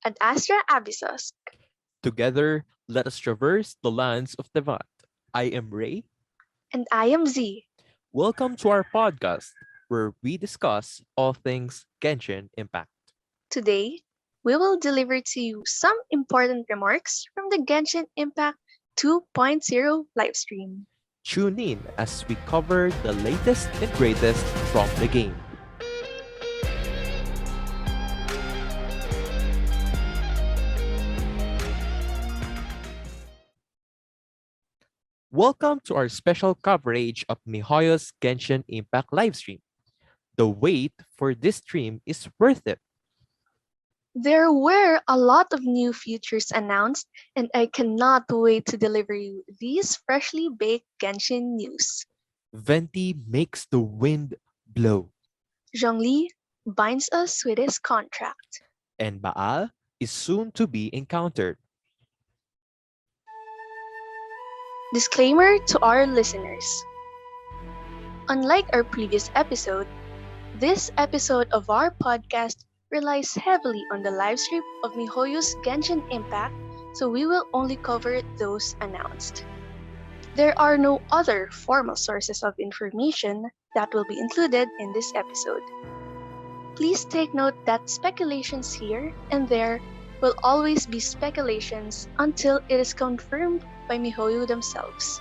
Ad Astra Abyssos. Together, let us traverse the lands of Teyvat. I am Ray. And I am Z. Welcome to our podcast, where we discuss all things Genshin Impact. Today, we will deliver to you some important remarks from the Genshin Impact 2.0 livestream. Tune in as we cover the latest and greatest from the game. Welcome to our special coverage of miHoYo's Genshin Impact livestream. The wait for this stream is worth it. There were a lot of new features announced, and I cannot wait to deliver you these freshly baked Genshin news. Venti makes the wind blow, Zhongli binds us with his contract. and Baal is soon to be encountered. Disclaimer to our listeners. Unlike our previous episode, this episode of our podcast relies heavily on the livestream of miHoYo's Genshin Impact, so we will only cover those announced. There are no other formal sources of information that will be included in this episode. Please take note that speculations here and there will always be speculations until it is confirmed by miHoYo themselves.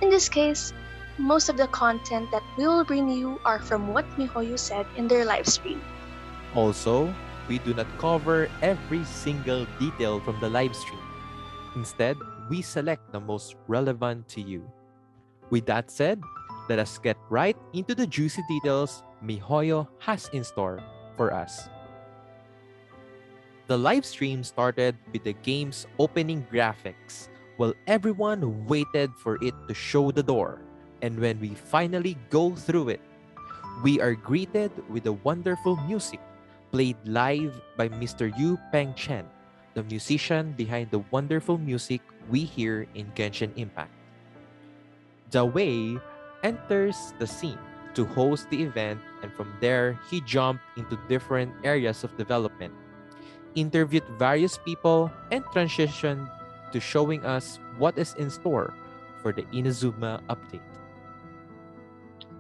In this case, most of the content that we will bring you are from what miHoYo said in their livestream. Also, we do not cover every single detail from the live stream. Instead, we select the most relevant to you. With that said, let us get right into the juicy details miHoYo has in store for us. The live stream started with the game's opening graphics, while everyone waited for it to show the door. And when we finally go through it, we are greeted with the wonderful music played live by Mr. Yu Peng Chen, the musician behind the wonderful music we hear in Genshin Impact. Dawei enters the scene to host the event, and from there, he jumped into different areas of development, interviewed various people, and transitioned to showing us what is in store for the Inazuma update.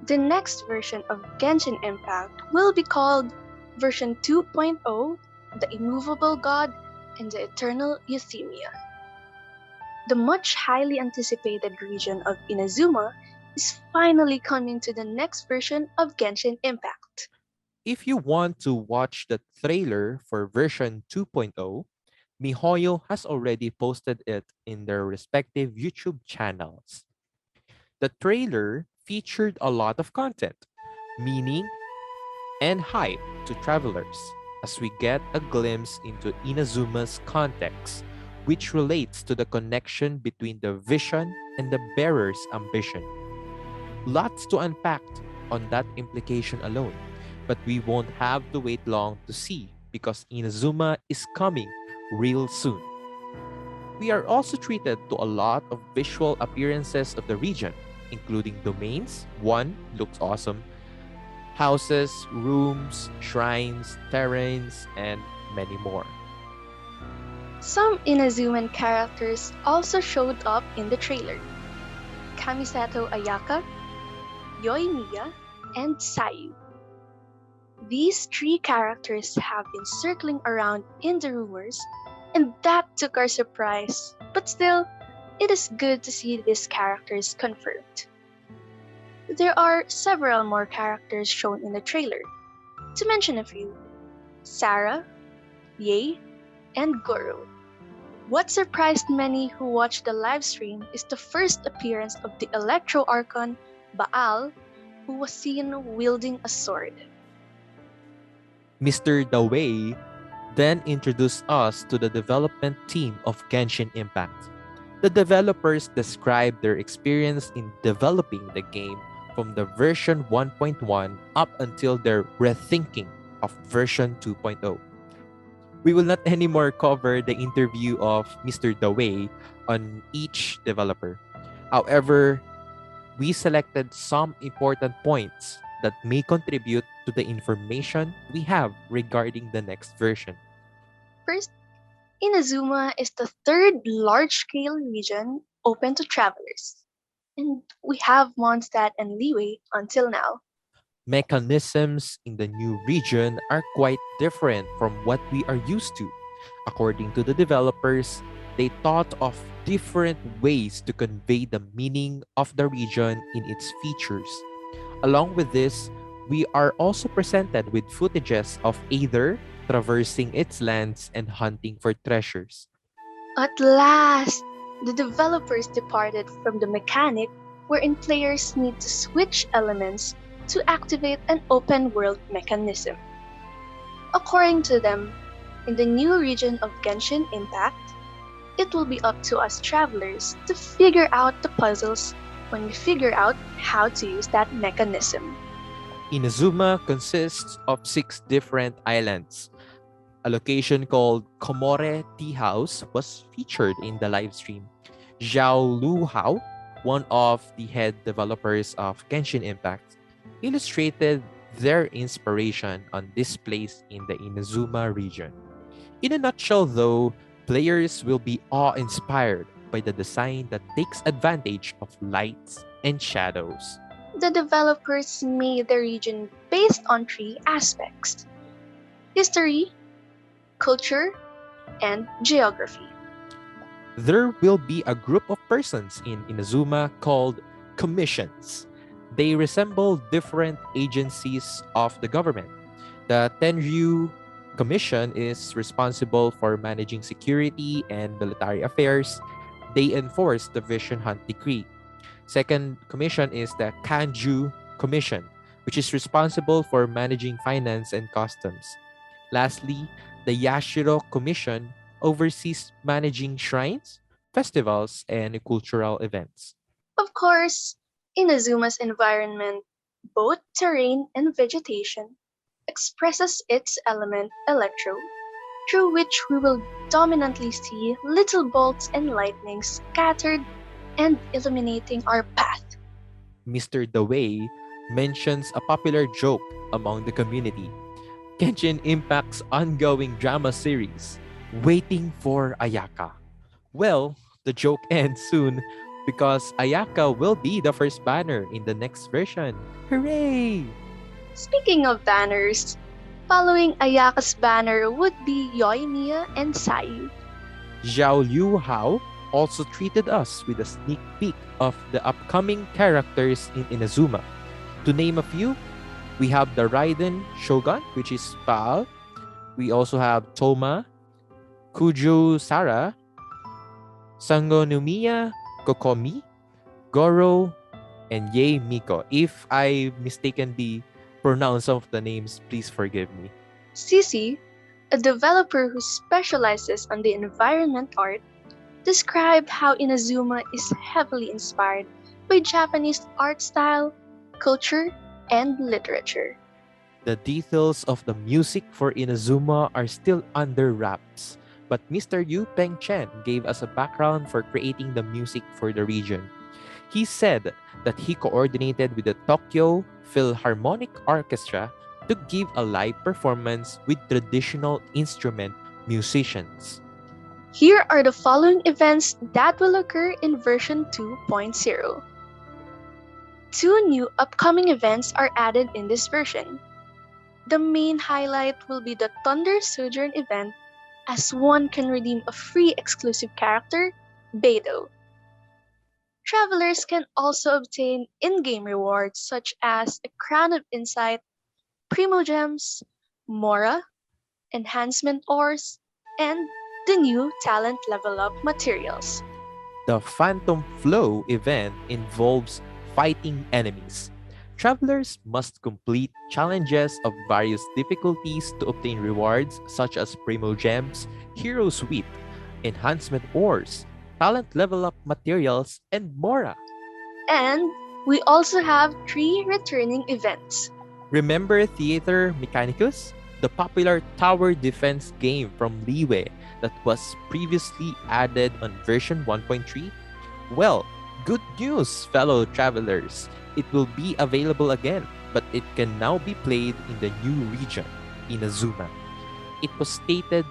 The next version of Genshin Impact will be called version 2.0, the Immovable God and the Eternal Euthymia. The much highly anticipated region of Inazuma is finally coming to the next version of Genshin Impact. If you want to watch the trailer for version 2.0, miHoYo has already posted it in their respective YouTube channels. The trailer featured a lot of content, meaning and hype to travelers, as we get a glimpse into Inazuma's context, which relates to the connection between the vision and the bearer's ambition. Lots to unpack on that implication alone, but we won't have to wait long to see because Inazuma is coming real soon. We are also treated to a lot of visual appearances of the region, including domains. One looks awesome, houses, rooms, shrines, terrains, and many more. Some Inazuman characters also showed up in the trailer. Kamisato Ayaka, Yoimiya, and Sayu. These three characters have been circling around in the rumors, and that took our surprise, but still, it is good to see these characters confirmed. There are several more characters shown in the trailer. To mention a few, Sarah, Ye, and Goro. What surprised many who watched the livestream is the first appearance of the Electro Archon, Baal, who was seen wielding a sword. Mr. Dawei then introduced us to the development team of Genshin Impact. The developers described their experience in developing the game from the version 1.1 up until their rethinking of version 2.0. We will not anymore cover the interview of Mr. Dawei on each developer. However, we selected some important points that may contribute to the information we have regarding the next version. First, Inazuma is the third large-scale region open to travelers, and we have Mondstadt and Liyue until now. Mechanisms in the new region are quite different from what we are used to. According to the developers, they thought of different ways to convey the meaning of the region in its features. Along with this, we are also presented with footages of either traversing its lands and hunting for treasures. At last, the developers departed from the mechanic wherein players need to switch elements to activate an open world mechanism. According to them, in the new region of Genshin Impact, it will be up to us travelers to figure out the puzzles when we figure out how to use that mechanism. Inazuma consists of 6 different islands. A location called Komore Tea House was featured in the live stream. Zhao Lu Hao, one of the head developers of Genshin Impact, illustrated their inspiration on this place in the Inazuma region. In a nutshell, though, players will be awe-inspired by the design that takes advantage of lights and shadows. The developers made the region based on three aspects: history, culture, and geography. There will be a group of persons in Inazuma called commissions. They resemble different agencies of the government. The Tenryu Commission is responsible for managing security and military affairs. They enforce the Vision Hunt Decree. Second commission is the Kanju Commission, which is responsible for managing finance and customs. Lastly, the Yashiro Commission oversees managing shrines, festivals, and cultural events. Of course, Inazuma's environment, both terrain and vegetation, expresses its element electro, through which we will dominantly see little bolts and lightning scattered and illuminating our path. Mr. Dawei mentions a popular joke among the community: Genshin Impact's ongoing drama series, Waiting for Ayaka. Well, the joke ends soon because Ayaka will be the first banner in the next version. Hooray! Speaking of banners, following Ayaka's banner would be Yoimiya and Sayu. Zhao Liu Hao also treated us with a sneak peek of the upcoming characters in Inazuma. To name a few, we have the Raiden Shogun, which is Baal. We also have Toma, Kujo Sara, Sangonomiya Kokomi, Goro, and Ye Miko. If I mistakenly pronounce some of the names, please forgive me. Sisi, a developer who specializes on the environment art, described how Inazuma is heavily inspired by Japanese art style, culture, and literature. The details of the music for Inazuma are still under wraps, but Mr. Yu Peng Chen gave us a background for creating the music for the region. He said that he coordinated with the Tokyo Philharmonic Orchestra to give a live performance with traditional instrument musicians. Here are the following events that will occur in version 2.0. Two new upcoming events are added in this version. The main highlight will be the Thunder Sojourn event, as one can redeem a free exclusive character, Beidou. Travelers can also obtain in-game rewards such as a Crown of Insight, Primo Gems, Mora, Enhancement Ores, and the new Talent Level Up materials. The Phantom Flow event involves fighting enemies. Travelers must complete challenges of various difficulties to obtain rewards such as Primo Gems, Hero Suite, Enhancement Ores, Talent Level Up materials, and more. And we also have 3 returning events. Remember Theater Mechanicus? The popular tower defense game from Liyue that was previously added on version 1.3? Well, good news, fellow travelers. It will be available again, but it can now be played in the new region, Inazuma. It was stated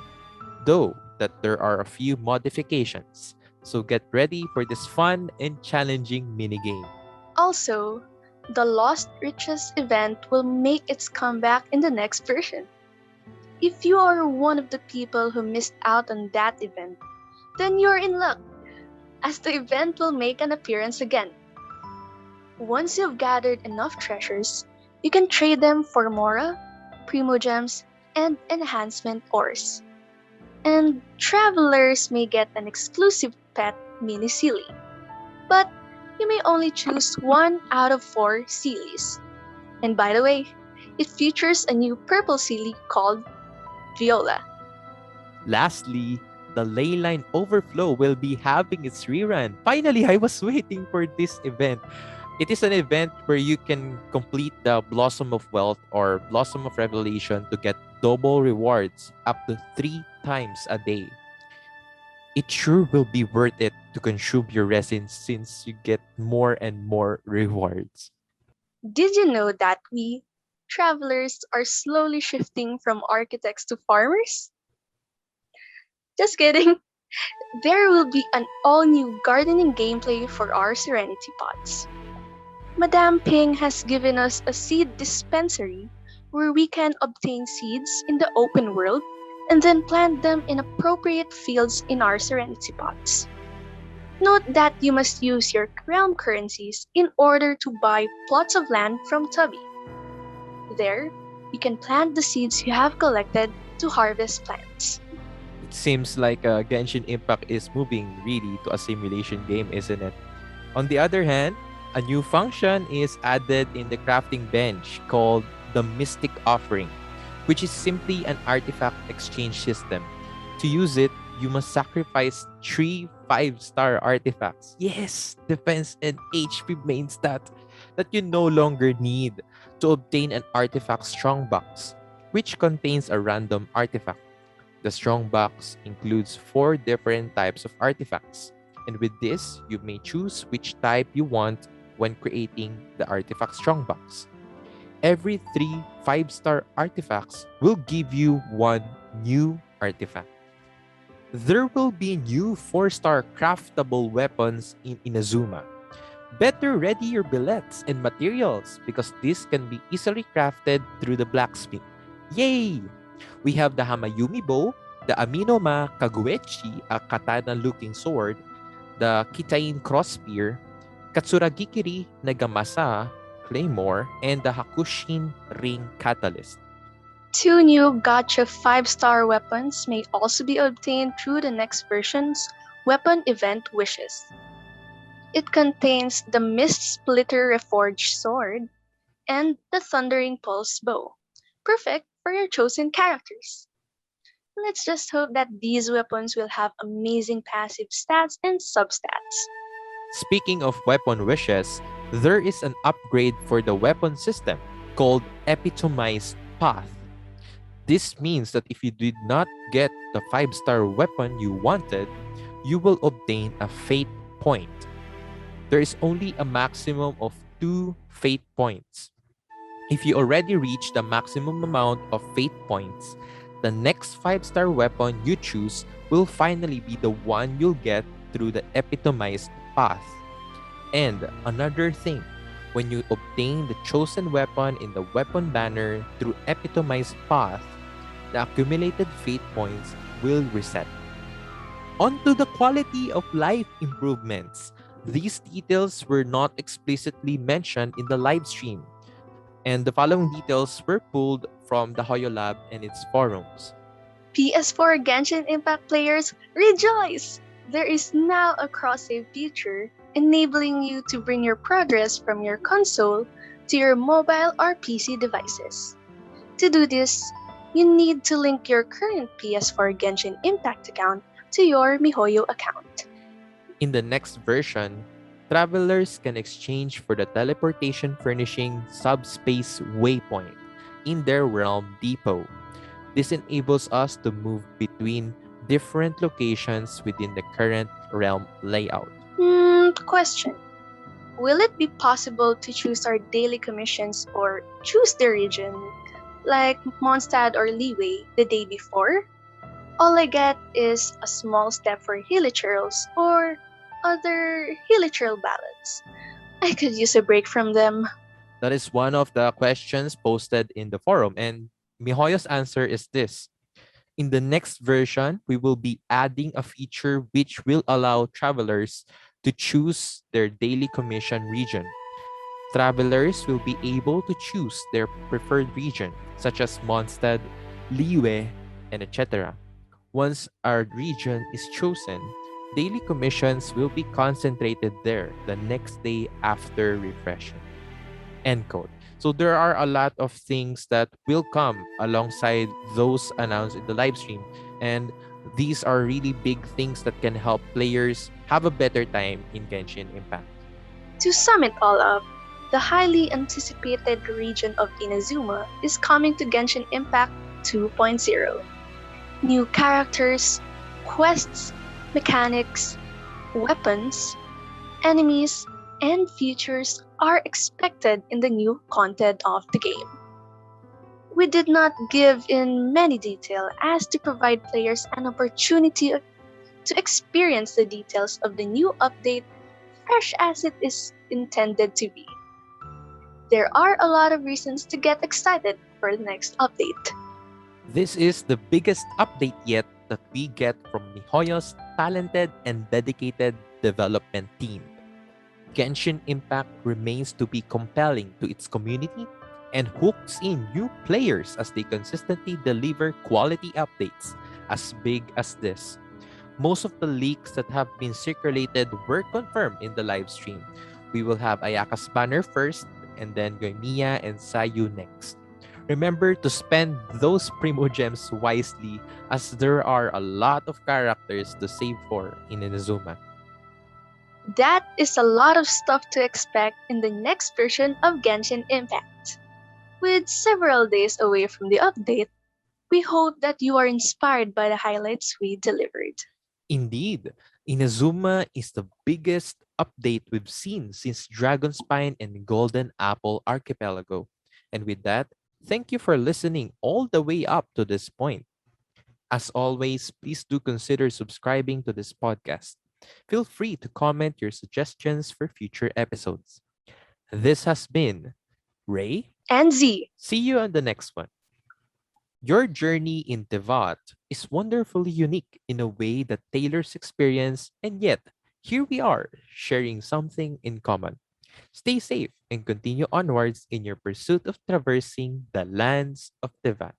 though that there are a few modifications. So get ready for this fun and challenging minigame. Also, the Lost Riches event will make its comeback in the next version. If you are one of the people who missed out on that event, then you're in luck, as the event will make an appearance again. Once you've gathered enough treasures, you can trade them for Mora, Primogems, and enhancement ores. And travelers may get an exclusive pet mini Sealy. But you may only choose one out of 4 Sealies. And by the way, it features a new purple Sealy called Viola. Lastly, the Leyline Overflow will be having its rerun. Finally, I was waiting for this event. It is an event where you can complete the Blossom of Wealth or Blossom of Revelation to get double rewards up to 3 times a day. It sure will be worth it to consume your resin since you get more and more rewards. Did you know that we, travelers, are slowly shifting from architects to farmers? Just kidding. There will be an all new gardening gameplay for our Serenity Pots. Madame Ping has given us a seed dispensary where we can obtain seeds in the open world and then plant them in appropriate fields in our Serenity Pots. Note that you must use your realm currencies in order to buy plots of land from Tubby. There, you can plant the seeds you have collected to harvest plants. It seems like Genshin Impact is moving really to a simulation game, isn't it? On the other hand, a new function is added in the crafting bench called the Mystic Offering, which is simply an artifact exchange system. To use it, you must sacrifice 3 5-star artifacts. Yes, defense and HP main stat that you no longer need to obtain an artifact strong box, which contains a random artifact. The strong box includes 4 different types of artifacts, and with this, you may choose which type you want when creating the artifact strong box. Every 3 5-star artifacts will give you 1 new artifact. There will be new 4-star craftable weapons in Inazuma. Better ready your billets and materials because this can be easily crafted through the blacksmith. Yay! We have the Hamayumi bow, the Aminoma Kaguechi, a katana-looking sword, the Kitain cross spear, Katsuragikiri Nagamasa claymore, and the Hakushin ring catalyst. 2 new Gacha 5-star weapons may also be obtained through the next version's weapon event wishes. It contains the Mist Splitter Reforged Sword and the Thundering Pulse Bow, perfect for your chosen characters. Let's just hope that these weapons will have amazing passive stats and substats. Speaking of weapon wishes, there is an upgrade for the weapon system called Epitomized Path. This means that if you did not get the 5-star weapon you wanted, you will obtain a fate point. There is only a maximum of 2 fate points. If you already reach the maximum amount of fate points, the next 5-star weapon you choose will finally be the one you'll get through the epitomized path. And another thing, when you obtain the chosen weapon in the weapon banner through epitomized path, the accumulated fate points will reset. On to the quality of life improvements. These details were not explicitly mentioned in the live stream, and the following details were pulled from the Hoyo Lab and its forums. PS4 Genshin Impact players, rejoice! There is now a cross-save feature enabling you to bring your progress from your console to your mobile or PC devices. To do this, you need to link your current PS4 Genshin Impact account to your miHoYo account. In the next version, travelers can exchange for the teleportation furnishing subspace waypoint in their realm depot. This enables us to move between different locations within the current realm layout. Question. Will it be possible to choose our daily commissions or choose the region, like Mondstadt or Liyue, the day before? All I get is a small step for hilichurls or other hilichurl ballads. I could use a break from them. That is one of the questions posted in the forum. And miHoYo's answer is this. In the next version, we will be adding a feature which will allow travelers to choose their daily commission region. Travelers will be able to choose their preferred region, such as Mondstadt, Liyue, and etc. Once our region is chosen, daily commissions will be concentrated there the next day after refreshing. End quote. So there are a lot of things that will come alongside those announced in the live stream. And these are really big things that can help players have a better time in Genshin Impact. To sum it all up, the highly anticipated region of Inazuma is coming to Genshin Impact 2.0. New characters, quests, mechanics, weapons, enemies, and features are expected in the new content of the game. We did not give in many detail as to provide players an opportunity to experience the details of the new update fresh as it is intended to be. There are a lot of reasons to get excited for the next update. This is the biggest update yet that we get from miHoYo's talented and dedicated development team. Genshin Impact remains to be compelling to its community and hooks in new players as they consistently deliver quality updates as big as this. Most of the leaks that have been circulated were confirmed in the live stream. We will have Ayaka's banner first, and then Goimiya and Sayu next. Remember to spend those Primo Gems wisely as there are a lot of characters to save for in Inazuma. That is a lot of stuff to expect in the next version of Genshin Impact. With several days away from the update, we hope that you are inspired by the highlights we delivered. Indeed, Inazuma is the biggest update we've seen since Dragonspine and Golden Apple Archipelago. And with that, thank you for listening all the way up to this point. As always, please do consider subscribing to this podcast. Feel free to comment your suggestions for future episodes. This has been Ray. And Z, See you on the next one. Your journey in Teyvat is wonderfully unique in a way that tailors experience, and yet, here we are, sharing something in common. Stay safe and continue onwards in your pursuit of traversing the lands of Teyvat.